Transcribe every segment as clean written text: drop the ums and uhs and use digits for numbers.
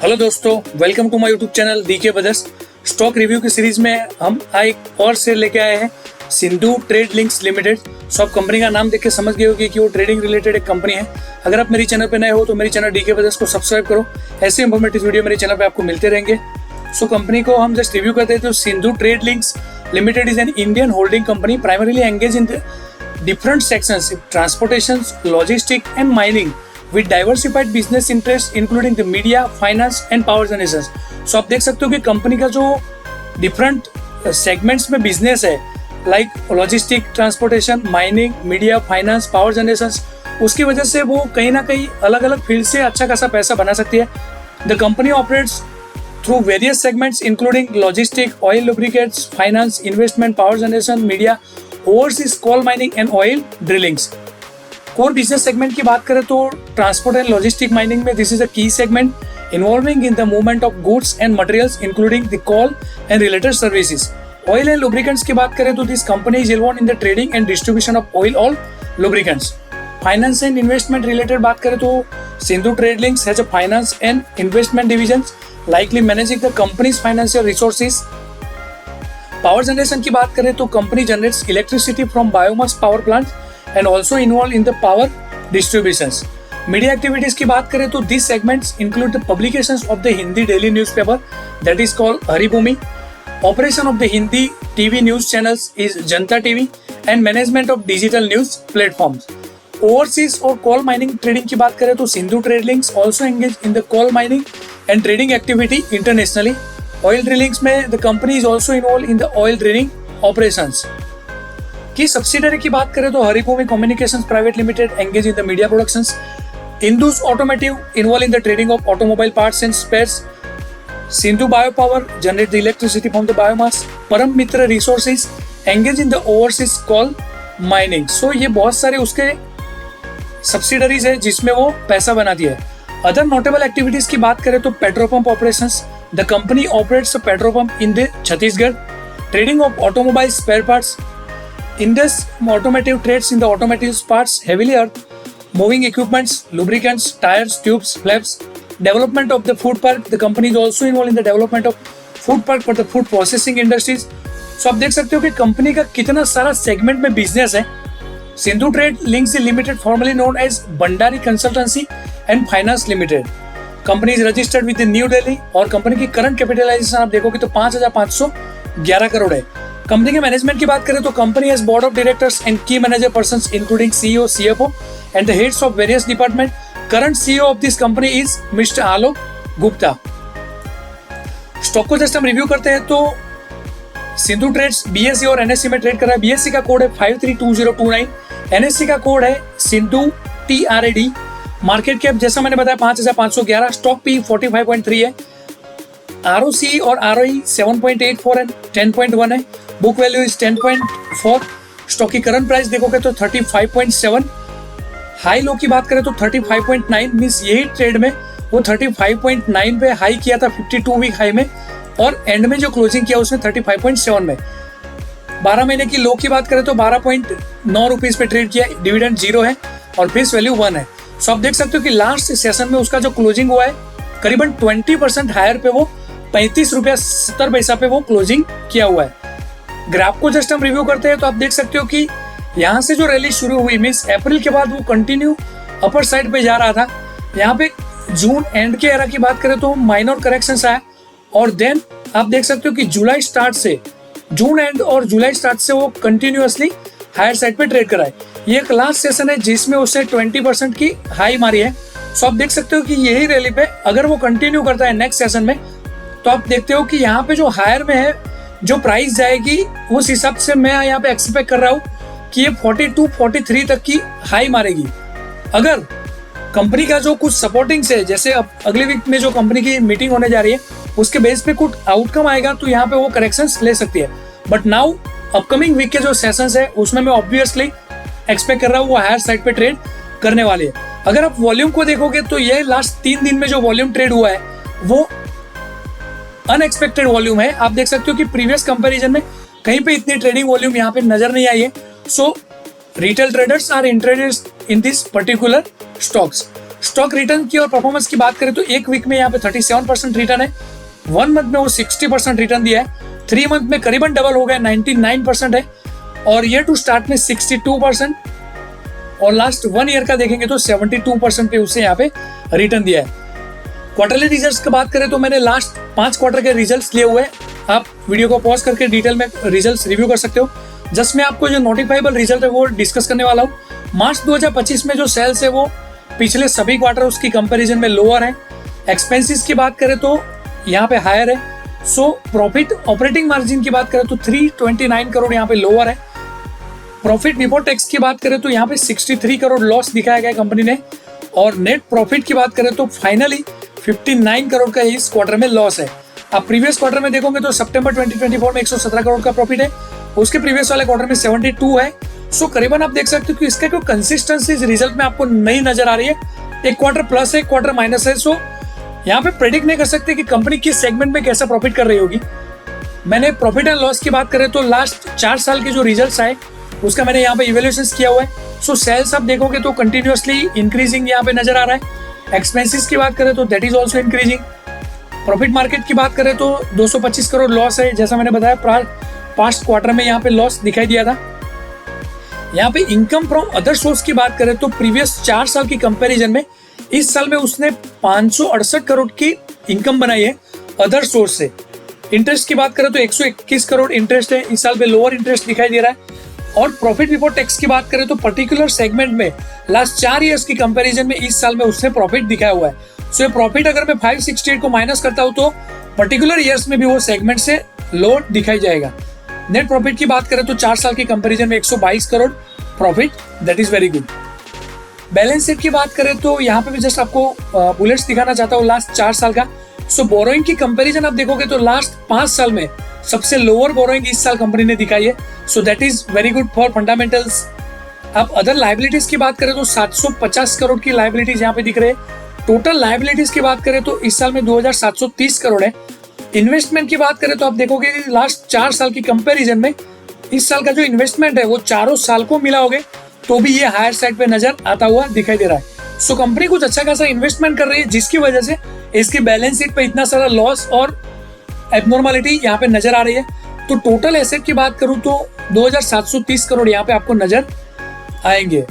Hello दोस्तों, welcome to my YouTube channel DK brothers. Stock review की series में हम एक और शेयर लेके आए हैं, Sindhu trade links limited. So आप कंपनी का नाम देख के समझ गए होंगे कि वो ट्रेडिंग रिलेटेड एक कंपनी है। अगर आप मेरी चैनल पे नए हो तो मेरी चैनल डीके ब्रदर्स को सब्सक्राइब करो। ऐसे इंफॉर्मेटिव वीडियो मेरे चैनल पे आपको मिलते रहेंगे। सो कंपनी को हम जस्ट रिव्यू करते हैं तो Sindhu trade links limited is an Indian holding company primarily engage in different sections, transportation, logistics and mining with diversified business interests including the media, finance and power generation. So आप देख सकते हो कि company का जो different segments में business है like logistic, transportation, mining, media, finance, power generation, उसकी वजह से वो कहीं ना कहीं अलग अलग फील्ड से अच्छा खासा पैसा बना सकती है। The company operates through various segments including logistics, oil lubricants, finance, investment, power generation, media, overseas coal mining and oil drillings. Core business segment की बात करें तो ट्रांसपोर्ट एंड लॉजिस्टिक माइनिंग में this is a key segment involving in the movement of goods and materials including the coal and related services. Oil and lubricants की बात करें तो this company is involved in the trading and distribution of oil और lubricants. Finance and investment related बात करें तो Sindhu trade links has a finance and investment division likely managing the company's financial resources. Power generation की बात करें तो company generates electricity from biomass power plant and also involve in the power distributions. Media activities की बात करें तो this segments include the publications of the Hindi daily newspaper that is called Haribhoomi, operation of the Hindi TV news channels is Janta TV and management of digital news platforms. Overseas और coal mining trading की बात करें तो Sindhu trade links also engage in the coal mining and trading activity internationally. Oil drillings में the company is also involve in the oil drilling operations. Key subsidiary की बात करें तो Haribhoomi communications private limited engage in the media productions. Indus automotive involve in the trading of automobile parts and spares. Sindhu bio power generate the electricity from the biomass. परम मित्र resources engage in the overseas coal mining. So ये बहुत सारे उसके subsidiaries है जिसमें वो पैसा बनाती है। अदर नोटेबल एक्टिविटीज की बात करें तो petrol pump operations, the company operates a petrol pump in the Chhattisgarh, trading of automobile spare parts. Indus Automotive trades in the automotive parts, heavily earth moving equipments, lubricants, tires, tubes, flaps. Development of the food park, the company is also involved in the development of food park for the food processing industries. So आप देख सकते हो कि company का कितना सारा segment में business है। Sindhu trade links limited formerly known as Bhandari consultancy and finance limited. Company is registered with New Delhi और कंपनी की करंट कैपिटलाइजेशन आप देखोगे तो 5,511 करोड़ है। कंपनी के मैनेजमेंट की बात करें तो company has board of directors and key manager persons including CEO, CFO and the heads of various department. Current CEO of this company is mister Alok Gupta. Stock को जस्ट हम रिव्यू करते हैं तो सिंधु ट्रेड्स बीएसई और एनएससी में trade कर रहा है। बीएसई का कोड है 532029, एनएससी का कोड है सिंधु TRAD। मार्केट कैप जैसा मैंने बताया 5,511, स्टॉक पी 45.3 है, ROC और ROE 7.84 एंड 10.1 है, बुक वैल्यू इज 10.4। स्टॉक की करंट प्राइस देखोगे तो 35.7। हाई लो की बात करें तो 35.9 मींस यही ट्रेड में वो 35.9 पे हाई किया था 52 वीक हाई में और एंड में जो क्लोजिंग किया उसने 35.7 में। 12 महीने की लो की बात करें तो 12.9 रुपीज पे ट्रेड किया, डिविडेंड 0 है और फेस वैल्यू 1 है। सो आप देख सकते हो कि लास्ट सेशन में उसका जो क्लोजिंग हुआ है करीबन 20% हायर पे वो 35 रुपया 70 पैसा पे वो क्लोजिंग किया हुआ है। ग्राफ को जस्ट हम रिव्यू करते हैं तो आप देख सकते हो कि यहाँ से जो रैली शुरू हुई मीन्स अप्रैल के बाद वो कंटिन्यू अपर साइड पे जा रहा था। यहाँ पे जून एंड के एरा की बात करें तो माइनर करेक्शंस आया और देन आप देख सकते हो कि जुलाई स्टार्ट से जून एंड और जुलाई स्टार्ट से वो कंटिन्यूअसली हायर साइड पे ट्रेड करा है। ये एक लास्ट सेशन है जिसमें उसने 20% की हाई मारी है। सो आप देख सकते हो कि यही रैली पे अगर वो कंटिन्यू करता है नेक्स्ट सेशन में तो आप देखते हो कि यहाँ पे जो हायर में है जो प्राइस जाएगी उस हिसाब से मैं यहाँ पे एक्सपेक्ट कर रहा हूँ कि ये 42-43 तक की हाई मारेगी। अगर कंपनी का जो कुछ सपोर्टिंग्स है जैसे अब अगले वीक में जो कंपनी की मीटिंग होने जा रही है उसके बेस पे कुछ आउटकम आएगा तो यहाँ पे वो करेक्शंस ले सकती है। बट नाउ अपकमिंग वीक के जो सेशंस है उसमें मैं ऑब्वियसली एक्सपेक्ट कर रहा हूँ वो हायर साइड पे ट्रेड करने वाली है। अगर आप वॉल्यूम को देखोगे तो ये लास्ट 3 दिन में जो वॉल्यूम ट्रेड हुआ है वो अनएक्सपेक्टेड वॉल्यूम है। आप देख सकते हो कि प्रीवियस कंपैरिजन में कहीं पे इतनी ट्रेडिंग वॉल्यूम यहाँ पे नजर नहीं आई है। So retail traders are interested in this particular stocks. Stock return की और परफॉर्मेंस की बात करें तो एक वीक में यहाँ पे 37% रिटर्न है, 1 मंथ में वो 60% रिटर्न दिया है, 3 मंथ में करीबन डबल हो गया 99% है, और ईयर टू स्टार्ट में 62%, और लास्ट 1 ईयर का देखेंगे तो 72% पे उससे यहाँ पे रिटर्न दिया है। क्वार्टरली रिजल्ट्स की बात करें तो मैंने लास्ट 5 क्वार्टर के रिजल्ट्स लिए हुए हैं, आप वीडियो को पॉज करके डिटेल में रिजल्ट्स रिव्यू कर सकते हो। जस्ट मैं आपको जो नोटिफाइबल रिजल्ट है वो डिस्कस करने वाला हूँ। मार्च 2025 में जो सेल्स है वो पिछले सभी क्वार्टर उसकी कंपैरिजन में लोअर है। एक्सपेंसेस की बात करें तो यहाँ पे हायर है। सो प्रॉफिट ऑपरेटिंग मार्जिन की बात करें तो 329 करोड़ यहाँ पे लोअर है। प्रॉफिट बिफोर टैक्स की बात करें तो यहाँ पे 63 करोड़ लॉस दिखाया गया कंपनी ने, और नेट प्रॉफिट की बात करें तो फाइनली 59 करोड़ का इस क्वार्टर में लॉस है। आप प्रीवियस क्वार्टर में देखोगे तो सितंबर 2024 में 117 करोड़ का प्रॉफिट है, उसके प्रीवियस वाले क्वार्टर में 72 है। सो करीबन आप देख सकते हो कि इसका कोई कंसिस्टेंसी इस रिजल्ट में आपको नहीं नजर आ रही है, एक क्वार्टर प्लस है, एक क्वार्टर माइनस है। सो यहाँ पे प्रेडिक्ट नहीं कर सकते कि कंपनी किस सेगमेंट में कैसा प्रॉफिट कर रही होगी। मैंने प्रॉफिट एंड लॉस की बात करें तो लास्ट 4 साल के जो रिजल्ट्स आए उसका मैंने यहाँ पे इवेल्यूएशन किया हुआ है। सो सेल्स आप देखोगे तो कंटिन्यूअसली इंक्रीजिंग यहाँ पे नजर आ रहा है। एक्सपेंसेस की बात करें तो that is also increasing. Profit market की बात करें तो 225 करोड़ लॉस है, जैसा मैंने बताया पास्ट क्वार्टर में यहाँ पे लॉस दिखाई दिया था। यहाँ पे इनकम फ्रॉम अदर सोर्स की बात करें तो प्रीवियस 4 साल की कंपैरिजन में इस साल में उसने 568 करोड़ की इनकम बनाई है अदर सोर्स से। इंटरेस्ट की बात करें तो 121 करोड़ इंटरेस्ट है, इस साल में लोअर इंटरेस्ट दिखाई दे रहा है। और प्रॉफिट बिफोर टैक्स की बात करें तो पर्टिकुलर सेगमेंट में लास्ट 4 इयर्स की कंपैरिजन में इस साल में उसने प्रॉफिट दिखाया हुआ है। सो ये प्रॉफिट अगर मैं 568 को माइनस करता हूं तो पर्टिकुलर ईयर्स में भी वो सेगमेंट से लो दिखाई जाएगा। नेट प्रॉफिट की बात करें तो 4 साल की कंपैरिजन में 122 crore profit, that is very good. Balance sheet की बात करें तो यहाँ पे भी जस्ट आपको बुलेट्स दिखाना चाहता हूँ लास्ट 4 साल का। सो बोरोइंग की कंपैरिजन आप देखोगे तो लास्ट 5 साल में सबसे लोअर बोरोइंग इस साल कंपनी ने दिखाई है। So that is very good for fundamentals. अब अदर लायबिलिटीज की बात करें तो 750 करोड़ की लायबिलिटीज यहाँ पे दिख रहे हैं। टोटल लायबिलिटीज की बात करें तो इस साल में 2730 करोड़ है। इन्वेस्टमेंट की बात करें तो आप देखोगे कि लास्ट 4 साल की कंपैरिजन में इस साल का जो इन्वेस्टमेंट है वो चारों साल को मिलाओगे तो भी ये हायर साइड पे नजर आता हुआ दिखाई दे रहा है। सो कंपनी कुछ अच्छा खासा इन्वेस्टमेंट कर रही है, जिसकी वजह से इसकी बैलेंस शीट पे इतना सारा लॉस और एबनॉर्मलिटी यहाँ पे नजर आ रही है। तो टोटल एसेट की बात करूं तो 2730 करोड़ यहाँ पे आपको नजर आएंगे।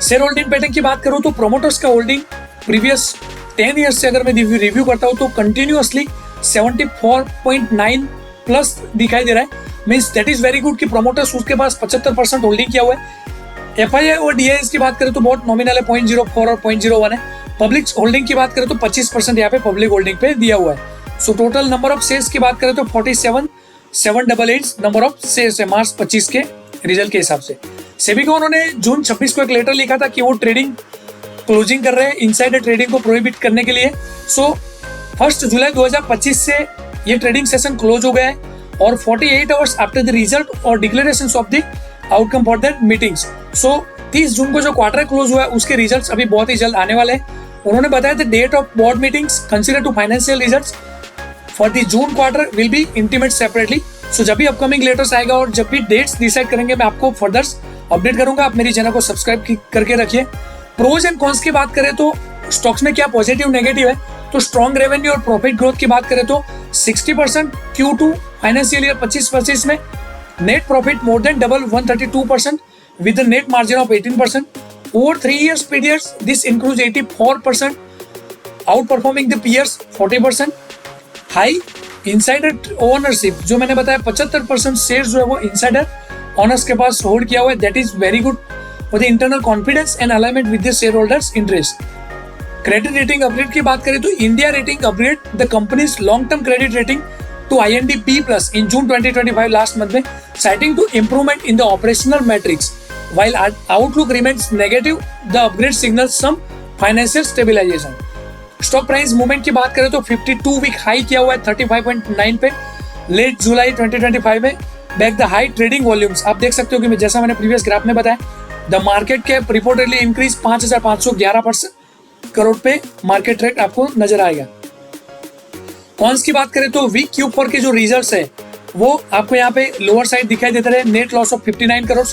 शेयर होल्डिंग पैटर्न की बात करूं तो प्रोमोटर्स का होल्डिंग प्रीवियस 10 ईयर्स से अगर मैं रिव्यू करता हूं तो कंटिन्यूअसली 74.9 प्लस दिखाई दे रहा है। Means that is very good कि प्रोमोटर्स उसके पास 75% होल्डिंग किया हुआ है। एफआईआई और डीआईएस की बात करें तो बहुत नॉमिनल है, 0.04 और 0.01 है। पब्लिक होल्डिंग की बात करें तो 25% यहाँ पे पब्लिक होल्डिंग पे दिया हुआ है। So total number of shares की बात करें तो 47,788 नंबर ऑफ शेयर्स है मार्च 25 के रिजल्ट के हिसाब से। सेबी को उन्होंने जून 26 को एक लेटर लिखा था कि वो ट्रेडिंग क्लोजिंग कर रहे हैं इनसाइडर ट्रेडिंग को प्रोहिबिट करने के लिए। सो 1 जुलाई 2025 से ये ट्रेडिंग सेशन क्लोज हो गया है और 48 आवर्स आफ्टर द रिजल्ट और declaration of the outcome for that meetings. So 30 जून को जो क्वार्टर क्लोज हुआ है उसके रिजल्ट्स अभी बहुत ही जल्द आने वाले हैं। उन्होंने बताया the date of board meetings consider to financial results for the June quarter will be intimate separately. So जब भी अपकमिंग लेटर्स आएगा और जब भी डेट्स डिसाइड करेंगे मैं आपको फर्दर अपडेट करूंगा। आप मेरी चैनल को सब्सक्राइब करके रखिए। प्रोज एंड कॉन्स की बात करें तो स्टॉक्स में क्या पॉजिटिव नेगेटिव है, तो स्ट्रॉन्ग रेवेन्यू और प्रॉफिट ग्रोथ की बात करें तो 60% Q2 फाइनेंशियल ईयर 25-25 में, net profit more than double 132% with a net margin of 18%. Over 3 years periods, this includes 84%, outperforming the peers 40%. High insider ownership, जो मैंने बताया 75% शेयर जो है वो insider owners के पास होल्ड किया हुआ है, that is very good for the internal confidence and alignment with the shareholders interest. Credit rating upgrade की बात करें तो India rating upgrade the companies long term credit rating to IND B+ in June 2025 last month में, citing to improvement in the operational metrics. While outlook remains negative, the upgrade signals some financial stabilization. Stock price movement की बात करें तो 52 week high किया हुआ है 35.9 पे late जुलाई 2025 में, back the high trading volumes. आप देख सकते हो कि जैसा मैंने प्रीवियस ग्राफ में बताया, the market cap reportedly increase 5,511 crore पे मार्केट रेट आपको नजर आएगा। कॉन्स की बात करें तो वीक Q4 के जो रिजल्ट्स है वो आपको यहाँ पे लोअर साइड दिखाई देते रहे। नेट लॉस ऑफ 59 करोड़,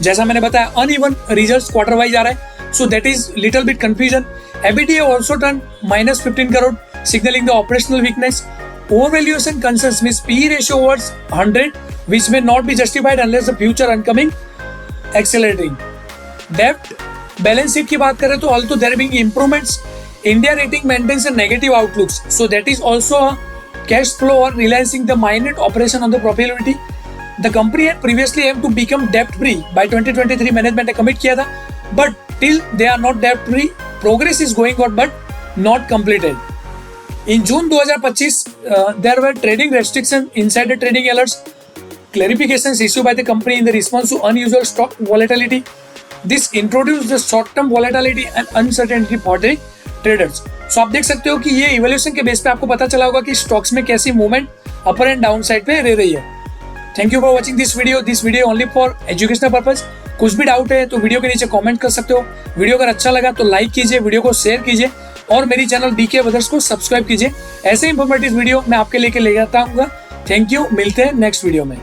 जैसा मैंने बताया अनइवन रिजल्ट्स क्वार्टर वाइज आ रहा है, so that is little bit confusion. EBITDA also turned -15 crore, signaling the operational weakness. Overvaluation concerns means PE ratio was 100, which may not be justified unless the future incoming accelerating. Debt balance sheet की बात करें तो although there being improvements, India rating maintains a negative outlooks, so that is also a cash flow or realizing the minute operation on the profitability. The company had previously aimed to become debt free by 2023. Management ने commit किया था, but till they are not debt free, progress is going on but not completed. In June 2025, there were trading restrictions, insider trading alerts, clarifications issued by the company in the response to unusual stock volatility. This introduced the short-term volatility and uncertainty for the traders. So आप देख सकते हो कि ये evolution के base पे आपको पता चला होगा कि स्टॉक्स में कैसी movement upper and down side पे रह रही है. Thank you for watching this video only for educational purpose. कुछ भी डाउट है तो वीडियो के नीचे कमेंट कर सकते हो. वीडियो अगर अच्छा लगा तो लाइक कीजिए, वीडियो को शेयर कीजिए और मेरी चैनल डीके ब्रदर्स को सब्सक्राइब कीजिए. ऐसे इंफॉर्मेटिव वीडियो मैं आपके लेके ले जाता हूँ. थैंक यू, मिलते हैं नेक्स्ट वीडियो में.